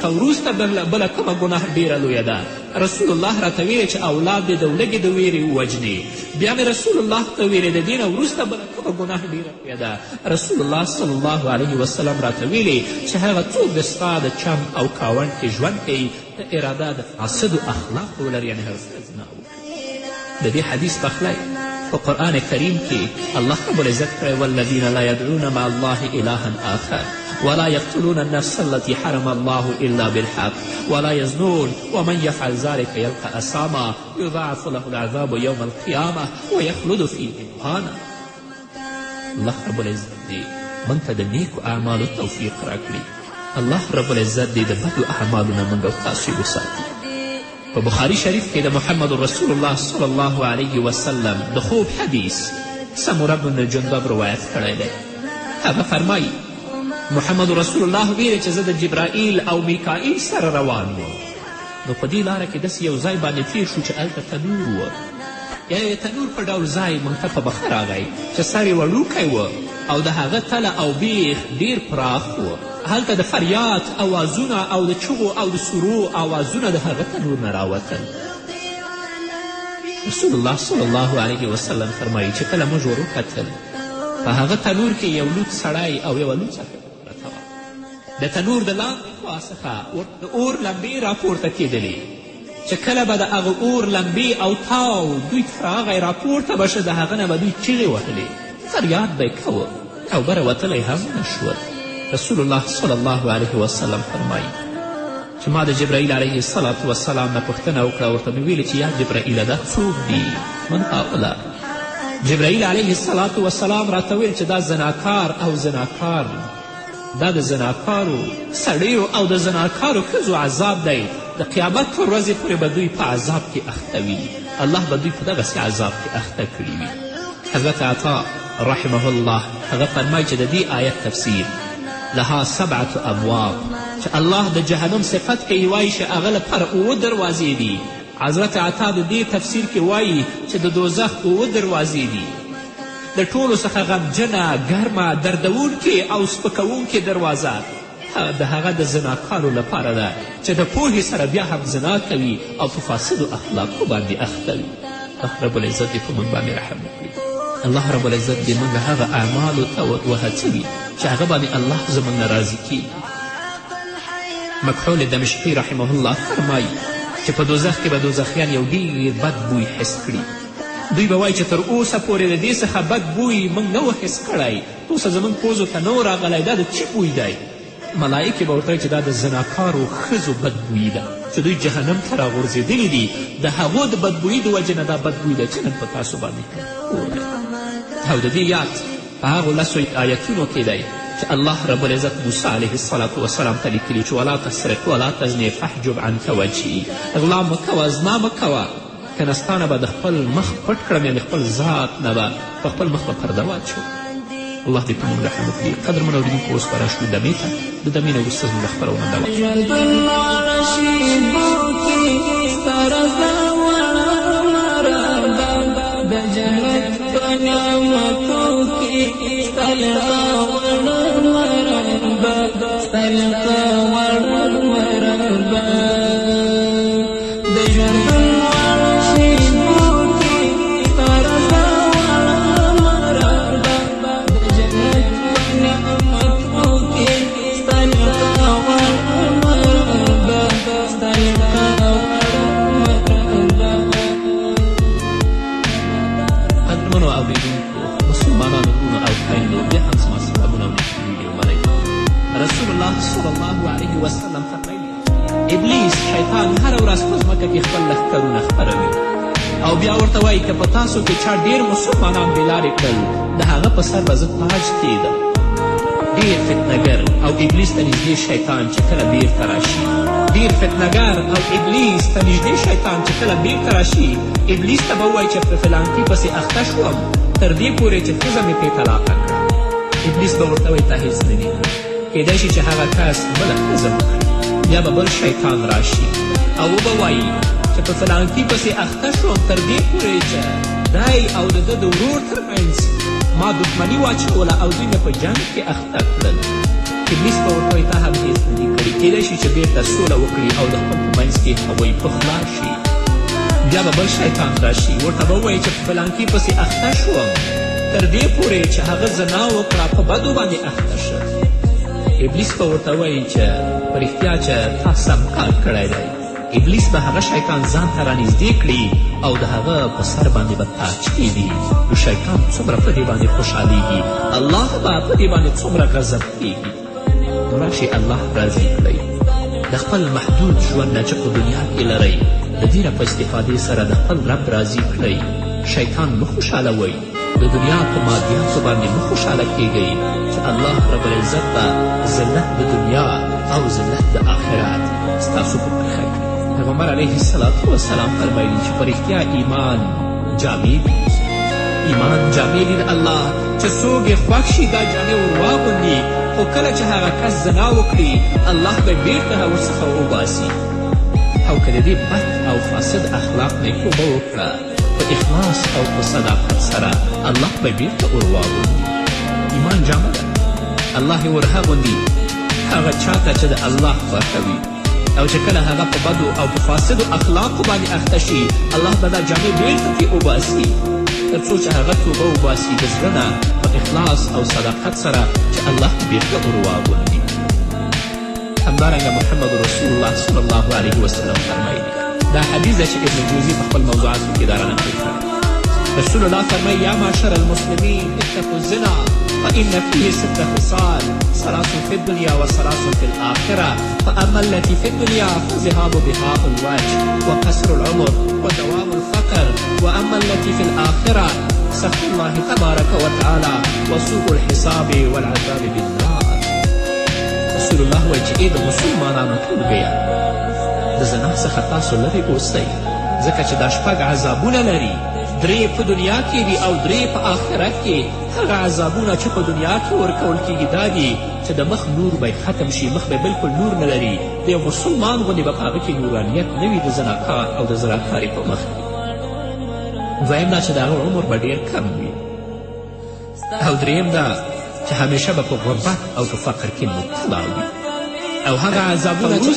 که وروسته بله کومه ګناه ډیره لویه ده. رسول الله راته ویلې چې اولاد دې د لږې د ویرې ووجنې. بیا مې رسول الله ته ویلې د دې نه وروسته بله کومه ګناه ډیره لویه ده. رسول الله صلی الله علیه وسلم راته ویلې چې هغه څوک د ستا د چم او کاوڼ کې ژوند کوي د اراده د فاسدو اخلاقو ولري، یعنې هغه زنا وکړي. د دې حدیث پخلی په قرآن کریم کې الله رب العزت کړی والذین لا یدعون مع الله الها آخر ولا يقتلون النفس التي حرم الله إلا بالحق ولا يزنون ومن يفعل ذلك يلقى أثاما يضاعف له العذاب يوم القيامة ويخلد فيه مهانا. الله رب العزت دې موږ ته د نیکو اعمالو توفیق راکړي. الله رب العزت دې د بدو اعمالو نه موږ او تاسو وساتي. په بخاري شریف کې د محمد رسول الله صلی الله علیه وسلم د خوب حدیث سمره بن جندب روایت کړی دی. هغه فرمایي محمد رسول الله ویلې چې زه د جبرائیل او میکائیل سره روان وم، نو په دې لاره کې داسې یو ځای باندې تیر شو چې هلته تنور و، یا یو تنور په ډول ځای موږ ته په مخه راغی چې سر یې وړوکی و او د هغه تله او بیخ ډیر پراخ و. هلته د فریاد اوازونه او د چغو او د سرو اوازونه د هغه تنور نه راوتل. رسول الله صلی الله علیه وسلم فرمایي چې کله موږ ور وکتل په هغه تنور کې یو لوڅ سړی او یوه لوڅه پرته وه. د تنور د لاندې خوا څخه د اور لمبې راپورته کېدلې چې کله به د هغه اور لمبې او تاو دوی ته راغی راپورته به شه، د هغه نه به دوی چیغې وهلې، فریاد به یې کوه او بره وتلی هم نه شول. رسول الله صلی الله علیه وسلم فرمایي چې ما د جبرائیل علیه الصلاة وسلام نه پوښتنه وکړه، ورته مې ویلې چې یا جبرائیله دا څوک دي؟ من هؤلاء. جبرائیل علیه الصلاة وسلام راته ویل چې دا زناکار او زناکار، دا د زناکارو سړیو او د زناکارو ښځو عذاب دی. د قیامت پر ورځې پورې به دوی په عذاب کې اخته وي. الله به دوی په دغسې عذاب کې اخته کړي وي. حضرت عطا رحمه الله هغه فرمایي چې د دې آیت تفسیر لها 7 ابواب، چې الله د جهنم صفت کوي وایي چې هغه لپاره 7 دروازې دي. حضرت عطا د دې تفسیر کې وایي چې د دوزخ 7 دروازې دي. د ټولو څخه غمجنه، ګرمه، دردونکې او سپکوونکې دروازه د هغه د زناکارو لپاره ده چې د پوهې سره بیا هم زنا کوي او په فاسدو اخلاقو باندې اخته وي. الله رب العزت دې په موږ باندې رحم وکړي. الله رب العزت دې موږ هغه اعمالو ته وهڅوي چې هغه باندې الله زموږ نه راضي کېږي. مکحول دمشقي رحمه الله فرمایي چې په دوزخ کې به دوزخیان یو ډېر بد بوی حس کړي. دوی به وایي چې تر اوسه پورې د دې څخه بد بوی موږ نه و حس کړی، اوسه زموږ پوزو ته نه و راغلی، دا د چی بوی دی؟ ملائکې به ورته وایي چې دا د زناکارو ښځو بد بوی ده چې دوی جهنم ته راغورځېدلي دي. د هغو د بدبویي د وجې نه دا بدبوی ده چې نن په تاسو باندې او د دې یاد په هغو 10 آیتونو کې دی چې الله رب العزت موسی علیه الصلاة وسلام ته لیکلي چې ولا تسرق ولا تزنې فحجب عنک وجهي، غلا مه کوه، زنا مه کوه، که نه ستا نه به د خپل مخ پټ کړم، یعنې خپل ذات نه به په خپل مخ به پرده واچوم. الله دې په موږ رحم وکړي. قدرمن اورېدونکو اوس به راشو دمې ته. د دمې نه وروسته زموږ خپرونه دوام ابلیس شیطان هره ورځ په ځمکه کې خپل لښکرونه خپروي او بیا ورته وایي که په تاسو کې چا ډېر مسلمانان بېلارې کړل د هغه په سر به زه تاج کېږدم. ډېر فتنهګر او ابلیس ته نږدې شیطان چې کله بیرته راشي، ډېر فتنهګر او ابلیس ته نږدې شیطان چې کله بیرته راشي، ابلیس ته به ووایي چې په فلانکي پسې اخته شوم تر دې پورې چې ښځه مې پرې طلاقه کړه. ابلیس به ورته وایي تا هېڅ نه دي کړی، کیدای شي چې هغه کس بله ښځه وکړي. بیا به بل شیطان راشي او وبه وایي چې په فلانکي پسې اخته شوم تر دې پورې چې دی او د ده د ورور ترمنځ ما دښمني واچوله او دوی مې په جنګ کې اخته کړل. ابلیس به ورته وایي تا هم هېڅ نه دي کړي کیدای شي چې بېرته سوله وکړي او د خپل په منځ کې هغوی پخلا شي بیا به بل شیطان راشي ورته به ووایي چې په فلانکي پسې اخته شوم تر دې پورې چې هغه زنا وکړه په بدو باندې اخته شه ابلیس به ورته وایي چې په رښتیا چې تا سم کار کړی دی ابلیس به هغه شیطان ځان ته رانږدې کړي او د هغه په سر باندې به تاج کیږي نو شیطان څومره په دې باندې خوشحالیږي الله به په دې باندې څومره غضب کیږي نو راشئ الله راضي کړئ د خپل محدود ژوند نه چې په دنیا کې لرئ د دې په استفادې سره د خپل رب راضي کړئ شیطان مه خوشحالوئ د دنیا په مادیاتو باندې مه خوشحاله کیږئ چې الله رب العزت به ذلت د دنیا او ذلت د آخرت ستاسو په برخه کړي پیغمبر علیه السلام فرمایلي چې په رښتیا ایمان جامې دي ایمان جامې دي د الله چې څوک یې خوښ شي دا جامې ور واغوندي خو کله چې هغه کس زنا وکړي الله به بیرته ورڅخه وباسي او که د دې بد او فاسد اخلاق نه توبه وکړه په اخلاص او په صداقت سره الله به بیرته ور واغوندي ایمان جامه ده الله یې ورهغوندي هغه چاته چې د الله خوښه وي او چې کله هغه په بدو او په فاسدو اخلاقو باندې اخته شي الله به دا جامې بیرته ترې وباسي تر څو چې هغه توبه وباسي د زړه نه په اخلاص او صداقت سره چې الله بیرته ور واغوندي همدارنګه محمد رسول الله صلی الله علیه وسلم فرمایي دا حدیث ده چې ابن جوزي په خپل موضوعاتو کې دا رانقل کړی رسول الله فرمایي یا معشر المسلمین اتقوا الزنا فإن فيه 6 خصال 3 في الدنيا و3 في الآخرة فأما التي في الدنيا فذهاب بهاء الوجه وقصر العمر ودوام الفقر وأما التي في الآخرة سخط الله تبارك وتعالى وسوء الحساب والعذاب بالنار رسول الله وایي چې ای د مسلمانانو ټولګیه د زنا څخه تاسو لرې اوسئ ځکه چې دا شپږ عذابونه لري 3 په دنیا کې دي او 3 په آخرت کې هغه عذابونه چې په دنیا کې ورکول کېږي دا دي چې د مخ نور به ختم شي مخ به بلکل نور نه لري د یو مسلمان غوندې به په هغه کې نورانیت نه وي د زناکار او د زناکارې په مخ کې دویم دا چې د هغه عمر به ډېر کم وي او دریم دا چې همیشه به په غربت او په فقر کې مبتلا وي او هغه عذابونه چې